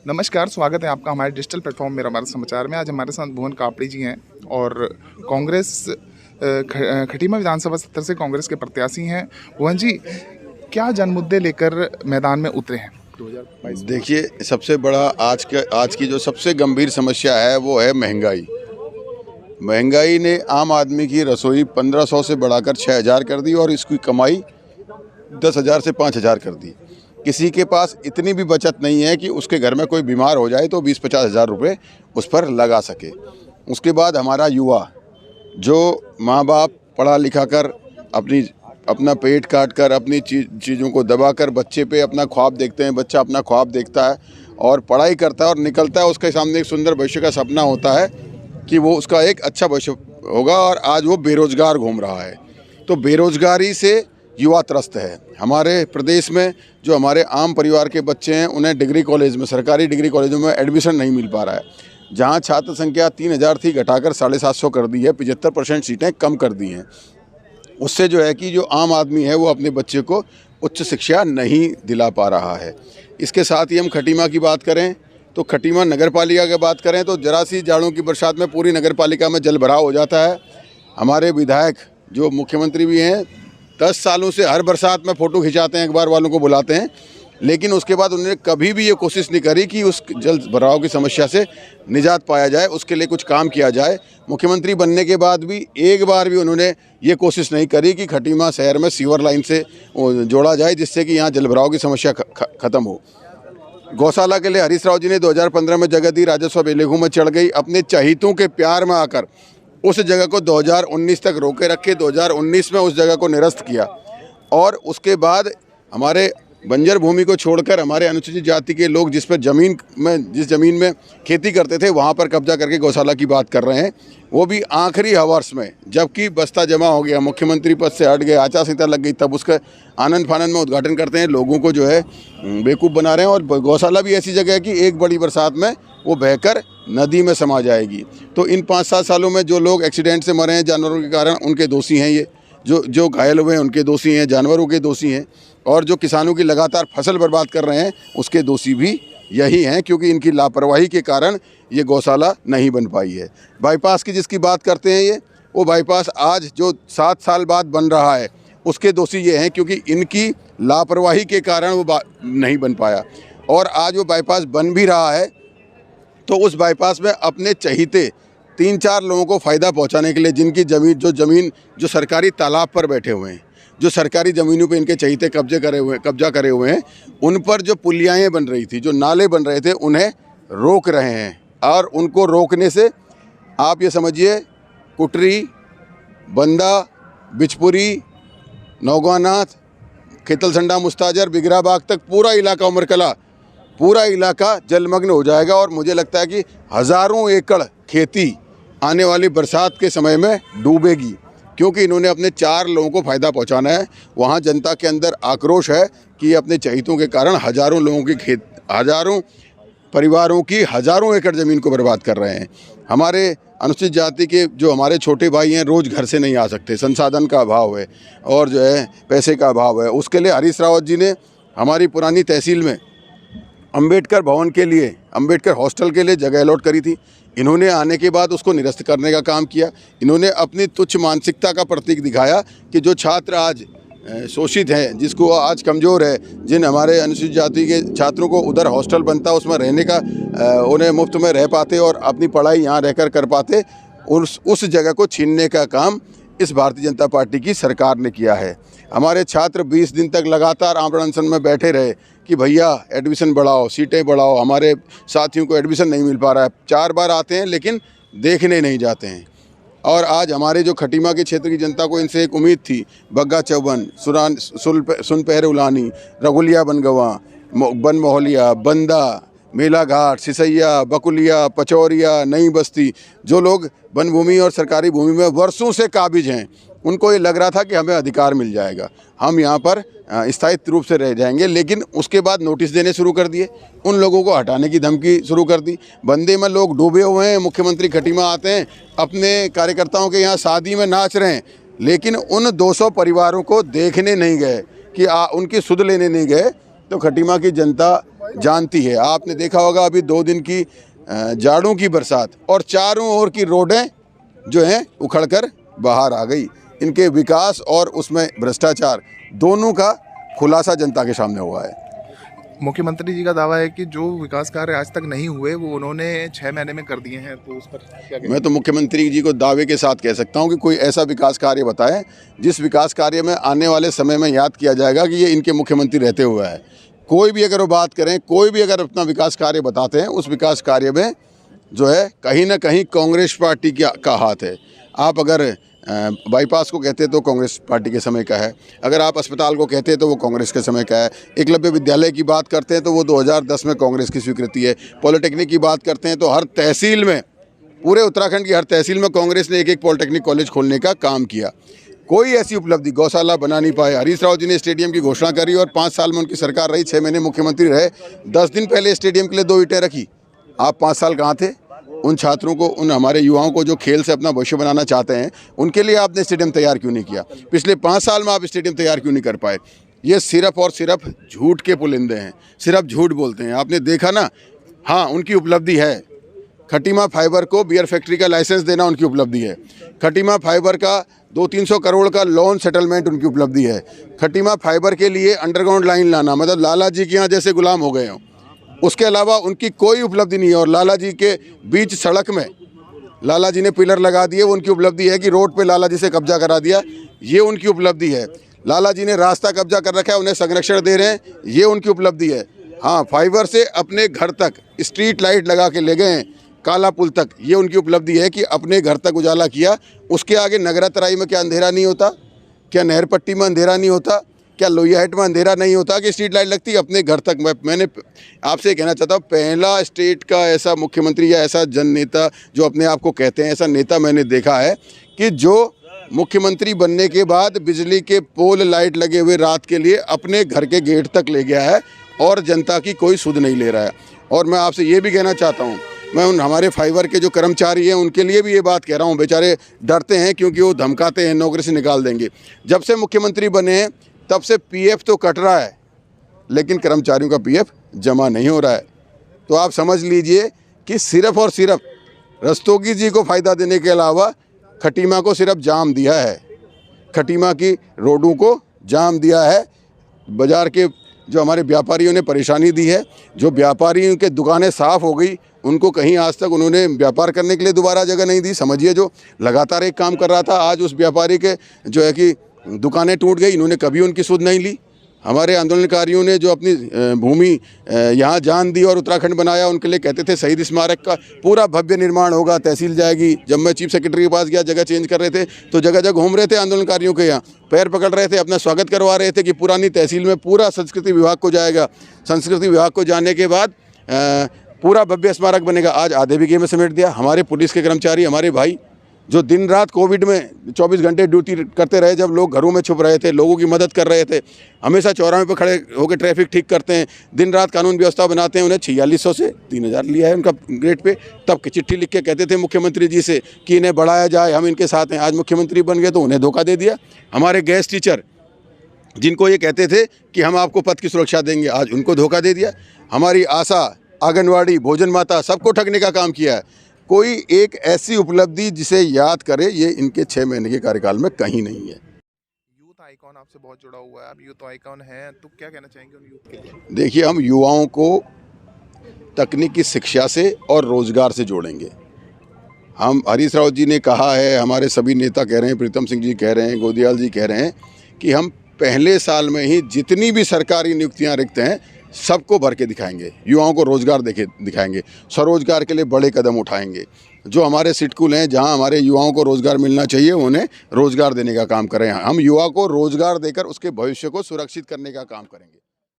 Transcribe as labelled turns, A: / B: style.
A: नमस्कार, स्वागत है आपका हमारे डिजिटल प्लेटफॉर्म मेरा भारत समाचार में। आज हमारे साथ भुवन कापड़ी जी हैं और कांग्रेस खटीमा विधानसभा क्षेत्र से कांग्रेस के प्रत्याशी हैं। भुवन जी, क्या जन मुद्दे लेकर मैदान में उतरे हैं 2022?
B: देखिए, सबसे बड़ा आज की जो सबसे गंभीर समस्या है वो है महंगाई। महंगाई ने आम आदमी की रसोई 1500 से बढ़ाकर 6000 कर दी और इसकी कमाई 10,000 से 5,000 कर दी। किसी के पास इतनी भी बचत नहीं है कि उसके घर में कोई बीमार हो जाए तो 20-50 हज़ार रुपये उस पर लगा सके। उसके बाद हमारा युवा, जो माँ बाप पढ़ा लिखा कर अपना पेट काट कर अपनी चीज़ों को दबा कर बच्चे पे अपना ख्वाब देखते हैं, बच्चा अपना ख्वाब देखता है और पढ़ाई करता है और निकलता है, उसके सामने एक सुंदर भविष्य का सपना होता है कि वो उसका एक अच्छा भविष्य होगा, और आज वो बेरोज़गार घूम रहा है। तो बेरोज़गारी से युवा त्रस्त है। हमारे प्रदेश में जो हमारे आम परिवार के बच्चे हैं उन्हें डिग्री कॉलेज में, सरकारी डिग्री कॉलेजों में एडमिशन नहीं मिल पा रहा है। जहां छात्र संख्या 3000 थी, घटाकर 750 कर दी है, 75% सीटें कम कर दी हैं। उससे जो है कि जो आम आदमी है वो अपने बच्चे को उच्च शिक्षा नहीं दिला पा रहा है। इसके साथ ही हम खटीमा की बात करें तो खटीमा नगर पालिका की बात करें तो जरा सी जाड़ों की बरसात में पूरी नगर पालिका में जल भराव हो जाता है। हमारे विधायक जो मुख्यमंत्री भी हैं 10 सालों से हर बरसात में फ़ोटो खिंचाते हैं, अखबार वालों को बुलाते हैं, लेकिन उसके बाद उन्होंने कभी भी ये कोशिश नहीं करी कि उस जल भराव की समस्या से निजात पाया जाए, उसके लिए कुछ काम किया जाए। मुख्यमंत्री बनने के बाद भी एक बार भी उन्होंने ये कोशिश नहीं करी कि खटीमा शहर में सीवर लाइन से जोड़ा जाए जिससे कि यहाँ जल भराव की समस्या ख़त्म हो। गौशाला के लिए हरीश राव जी ने 2015 में जगह दी, राजस्व बेलेखों में चढ़ गई। अपने चहीतों के प्यार में आकर उस जगह को 2019 तक रोके रखे, 2019 में उस जगह को निरस्त किया और उसके बाद हमारे बंजर भूमि को छोड़कर हमारे अनुसूचित जाति के लोग जिस ज़मीन में खेती करते थे वहाँ पर कब्जा करके गौशाला की बात कर रहे हैं, वो भी आखिरी हवर्स में, जबकि बस्ता जमा हो गया, मुख्यमंत्री पद से हट गए, आचार संहिता लग गई, तब उसका आनंद फानंद में उद्घाटन करते हैं, लोगों को जो है बेवकूफ़ बना रहे हैं। और गौशाला भी ऐसी जगह है कि एक बड़ी बरसात में वो बहकर नदी में समा जाएगी। तो इन 5-7 सालों में जो लोग एक्सीडेंट से मरे हैं जानवरों के कारण, उनके दोषी हैं ये, जो घायल हुए हैं उनके दोषी हैं, जानवरों के दोषी हैं, और जो किसानों की लगातार फसल बर्बाद कर रहे हैं उसके दोषी भी यही हैं, क्योंकि इनकी लापरवाही के कारण ये गौशाला नहीं बन पाई है। बाईपास की जिसकी बात करते हैं वो बाईपास आज जो 7 साल बाद बन रहा है उसके दोषी ये हैं, क्योंकि इनकी लापरवाही के कारण वो नहीं बन पाया। और आज वो बाईपास बन भी रहा है तो उस बाईपास में अपने चहीते 3-4 लोगों को फ़ायदा पहुंचाने के लिए, जिनकी ज़मीन जो सरकारी तालाब पर बैठे हुए हैं, जो सरकारी ज़मीनों पे इनके चहीते कब्जा करे हुए हैं, उन पर जो पुलियाएँ बन रही थी, जो नाले बन रहे थे, उन्हें रोक रहे हैं। और उनको रोकने से आप ये समझिए कुटरी, बंदा, बिचपुरी, नौगानाथ, खेतलसंडा, मुस्ताजर, बिगराबाग तक पूरा इलाका, उमरकला पूरा इलाका जलमग्न हो जाएगा। और मुझे लगता है कि हज़ारों एकड़ खेती आने वाली बरसात के समय में डूबेगी, क्योंकि इन्होंने अपने 4 लोगों को फ़ायदा पहुंचाना है। वहां जनता के अंदर आक्रोश है कि अपने चहीतों के कारण हज़ारों परिवारों की हज़ारों एकड़ ज़मीन को बर्बाद कर रहे हैं। हमारे अनुसूचित जाति के जो हमारे छोटे भाई हैं रोज़ घर से नहीं आ सकते, संसाधन का अभाव है और जो है पैसे का अभाव है। उसके लिए हरीश रावत जी ने हमारी पुरानी तहसील में अंबेडकर भवन के लिए, अंबेडकर हॉस्टल के लिए जगह अलॉट करी थी। इन्होंने आने के बाद उसको निरस्त करने का काम किया। इन्होंने अपनी तुच्छ मानसिकता का प्रतीक दिखाया कि जो छात्र आज शोषित हैं, जिसको आज कमज़ोर है, जिन हमारे अनुसूचित जाति के छात्रों को उधर हॉस्टल बनता उसमें रहने का, उन्हें मुफ्त में रह पाते और अपनी पढ़ाई यहाँ रहकर कर पाते, उस जगह को छीनने का काम इस भारतीय जनता पार्टी की सरकार ने किया है। हमारे छात्र 20 दिन तक लगातार आमरण अनशन में बैठे रहे कि भैया एडमिशन बढ़ाओ, सीटें बढ़ाओ, हमारे साथियों को एडमिशन नहीं मिल पा रहा है। 4 बार आते हैं लेकिन देखने नहीं जाते हैं। और आज हमारे जो खटीमा के क्षेत्र की जनता को इनसे एक उम्मीद थी, बग्गा चौबन, सुनपहर उलानी, रघुलिया बनगवा, बन मोहलिया, बंदा, मेला घाट, सिसैया, बकुलिया, पचौरिया, नई बस्ती, जो लोग वन भूमि और सरकारी भूमि में वर्षों से काबिज हैं, उनको ये लग रहा था कि हमें अधिकार मिल जाएगा, हम यहाँ पर स्थायी रूप से रह जाएंगे। लेकिन उसके बाद नोटिस देने शुरू कर दिए, उन लोगों को हटाने की धमकी शुरू कर दी। बंदे में लोग डूबे हुए हैं, मुख्यमंत्री खटीमा आते हैं, अपने कार्यकर्ताओं के यहाँ शादी में नाच रहे हैं, लेकिन उन 200 परिवारों को देखने नहीं गए कि उनकी सुध लेने नहीं गए। तो खटीमा की जनता जानती है। आपने देखा होगा अभी 2 दिन की जाड़ों की बरसात और चारों ओर की रोडें जो हैं उखड़कर बाहर आ गई। इनके विकास और उसमें भ्रष्टाचार दोनों का खुलासा जनता के सामने हुआ है।
A: मुख्यमंत्री जी का दावा है कि जो विकास कार्य आज तक नहीं हुए वो उन्होंने 6 महीने में कर दिए हैं, तो उस पर क्या कहेंगे?
B: मैं तो मुख्यमंत्री जी को दावे के साथ कह सकता हूं कि कोई ऐसा विकास कार्य बताएं जिस विकास कार्य में आने वाले समय में याद किया जाएगा कि ये इनके मुख्यमंत्री रहते हुए है। कोई भी अगर वो बात करें, कोई भी अगर अपना विकास कार्य बताते हैं, उस विकास कार्य में जो है कहीं ना कहीं कांग्रेस पार्टी का हाथ है। आप अगर बाईपास को कहते तो कांग्रेस पार्टी के समय का है, अगर आप अस्पताल को कहते हैं तो वो कांग्रेस के समय का है, एकलव्य विद्यालय की बात करते हैं तो वो 2010 में कांग्रेस की स्वीकृति है, पॉलिटेक्निक की बात करते हैं तो हर तहसील में, पूरे उत्तराखंड की हर तहसील में कांग्रेस ने एक पॉलिटेक्निक कॉलेज खोलने का काम किया। कोई ऐसी उपलब्धि गौशाला बना नहीं पाए। हरीश राव जी ने स्टेडियम की घोषणा करी और 5 साल में उनकी सरकार रही, 6 महीने मुख्यमंत्री रहे, 10 दिन पहले स्टेडियम के लिए 2 ईंटें रखी। आप 5 साल कहाँ थे? उन छात्रों को, उन हमारे युवाओं को जो खेल से अपना भविष्य बनाना चाहते हैं, उनके लिए आपने स्टेडियम तैयार क्यों नहीं किया? पिछले 5 साल में आप स्टेडियम तैयार क्यों नहीं कर पाए? ये सिर्फ और सिर्फ झूठ के पुलिंदे हैं, सिर्फ झूठ बोलते हैं। आपने देखा ना, हाँ उनकी उपलब्धि है, खटीमा फाइबर को बियर फैक्ट्री का लाइसेंस देना उनकी उपलब्धि है, खटीमा फाइबर का 200-300 करोड़ का लोन सेटलमेंट उनकी उपलब्धि है, खटीमा फाइबर के लिए अंडरग्राउंड लाइन लाना, मतलब लाला जी के यहाँ जैसे गुलाम हो गए हों। उसके अलावा उनकी कोई उपलब्धि नहीं है। और लाला जी के बीच सड़क में लाला जी ने पिलर लगा दिए, वो उनकी उपलब्धि है कि रोड पे लाला जी से कब्जा करा दिया, ये उनकी उपलब्धि है। लाला जी ने रास्ता कब्जा कर रखा है, उन्हें संरक्षण दे रहे हैं, ये उनकी उपलब्धि है। हाँ, फाइबर से अपने घर तक स्ट्रीट लाइट लगा के ले गए हैं, काला पुल तक, ये उनकी उपलब्धि है कि अपने घर तक उजाला किया। उसके आगे नगरा तराई में क्या अंधेरा नहीं होता? क्या नहर पट्टी में अंधेरा नहीं होता? क्या लोहियाहाट में अंधेरा नहीं होता कि स्ट्रीट लाइट लगती है अपने घर तक? मैंने आपसे कहना चाहता हूँ, पहला स्टेट का ऐसा मुख्यमंत्री या ऐसा जन नेता जो अपने आप को कहते हैं, ऐसा नेता मैंने देखा है कि जो मुख्यमंत्री बनने के बाद बिजली के पोल लाइट लगे हुए रात के लिए अपने घर के गेट तक ले गया है और जनता की कोई सुध नहीं ले रहा है। और मैं आपसे ये भी कहना चाहता हूँ, मैं उन हमारे फाइबर के जो कर्मचारी हैं उनके लिए भी ये बात कह रहा हूँ, बेचारे डरते हैं क्योंकि वो धमकाते हैं नौकरी से निकाल देंगे। जब से मुख्यमंत्री बने हैं तब से पीएफ तो कट रहा है, लेकिन कर्मचारियों का पीएफ जमा नहीं हो रहा है। तो आप समझ लीजिए कि सिर्फ और सिर्फ रस्तोगी जी को फ़ायदा देने के अलावा खटीमा को सिर्फ जाम दिया है, खटीमा की रोडों को जाम दिया है। बाज़ार के जो हमारे व्यापारियों ने परेशानी दी है, जो व्यापारियों के दुकानें साफ़ हो गई, उनको कहीं आज तक उन्होंने व्यापार करने के लिए दोबारा जगह नहीं दी। समझिए जो लगातार एक काम कर रहा था, आज उस व्यापारी के जो है कि दुकानें टूट गई, इन्होंने कभी उनकी सुध नहीं ली। हमारे आंदोलनकारियों ने जो अपनी भूमि यहाँ जान दी और उत्तराखंड बनाया, उनके लिए कहते थे शहीद स्मारक का पूरा भव्य निर्माण होगा, तहसील जाएगी। जब मैं चीफ सेक्रेटरी के पास गया, जगह चेंज कर रहे थे तो जगह जगह घूम रहे थे आंदोलनकारियों के यहाँ, पैर पकड़ रहे थे, अपना स्वागत करवा रहे थे कि पुरानी तहसील में पूरा संस्कृति विभाग को जाएगा, संस्कृति विभाग को जाने के बाद पूरा भव्य स्मारक बनेगा। आज आधे बीघे में समेट दिया। हमारे पुलिस के कर्मचारी, हमारे भाई जो दिन रात कोविड में 24 घंटे ड्यूटी करते रहे, जब लोग घरों में छुप रहे थे, लोगों की मदद कर रहे थे, हमेशा चौराहे पर खड़े होकर ट्रैफिक ठीक करते हैं, दिन रात कानून व्यवस्था बनाते हैं। उन्हें 4600 से 3000 लिया है उनका ग्रेड पे। तब चिट्ठी लिख के कहते थे मुख्यमंत्री जी से कि इन्हें बढ़ाया जाए, हम इनके साथ हैं। आज मुख्यमंत्री बन गए तो उन्हें धोखा दे दिया। हमारे गेस्ट टीचर जिनको ये कहते थे कि हम आपको पद की सुरक्षा देंगे, आज उनको धोखा दे दिया। हमारी आशा, आंगनवाड़ी, भोजन माता, सबको ठगने का काम किया है। कोई एक ऐसी उपलब्धि जिसे याद करे, ये इनके 6 महीने के कार्यकाल में कहीं नहीं है।
A: यूथ आइकॉन आपसे बहुत जुड़ा हुआ है, आप यूथ आइकॉन हैं, तो क्या कहना चाहेंगे उन यूथ के लिए?
B: देखिए, हम युवाओं को तकनीकी शिक्षा से और रोजगार से जोड़ेंगे। हम हरीश राव जी ने कहा है, हमारे सभी नेता कह रहे हैं, प्रीतम सिंह जी कह रहे हैं, गोदियाल जी कह रहे हैं कि हम पहले साल में ही जितनी भी सरकारी नियुक्तियां रिक्त हैं सबको भर के दिखाएंगे, युवाओं को रोज़गार दिखाएंगे, स्वरोजगार के लिए बड़े कदम उठाएंगे। जो हमारे सिटकुल हैं, जहां हमारे युवाओं को रोज़गार मिलना चाहिए, उन्हें रोज़गार देने का काम करें। हम युवा को रोज़गार देकर उसके भविष्य को सुरक्षित करने का काम करेंगे।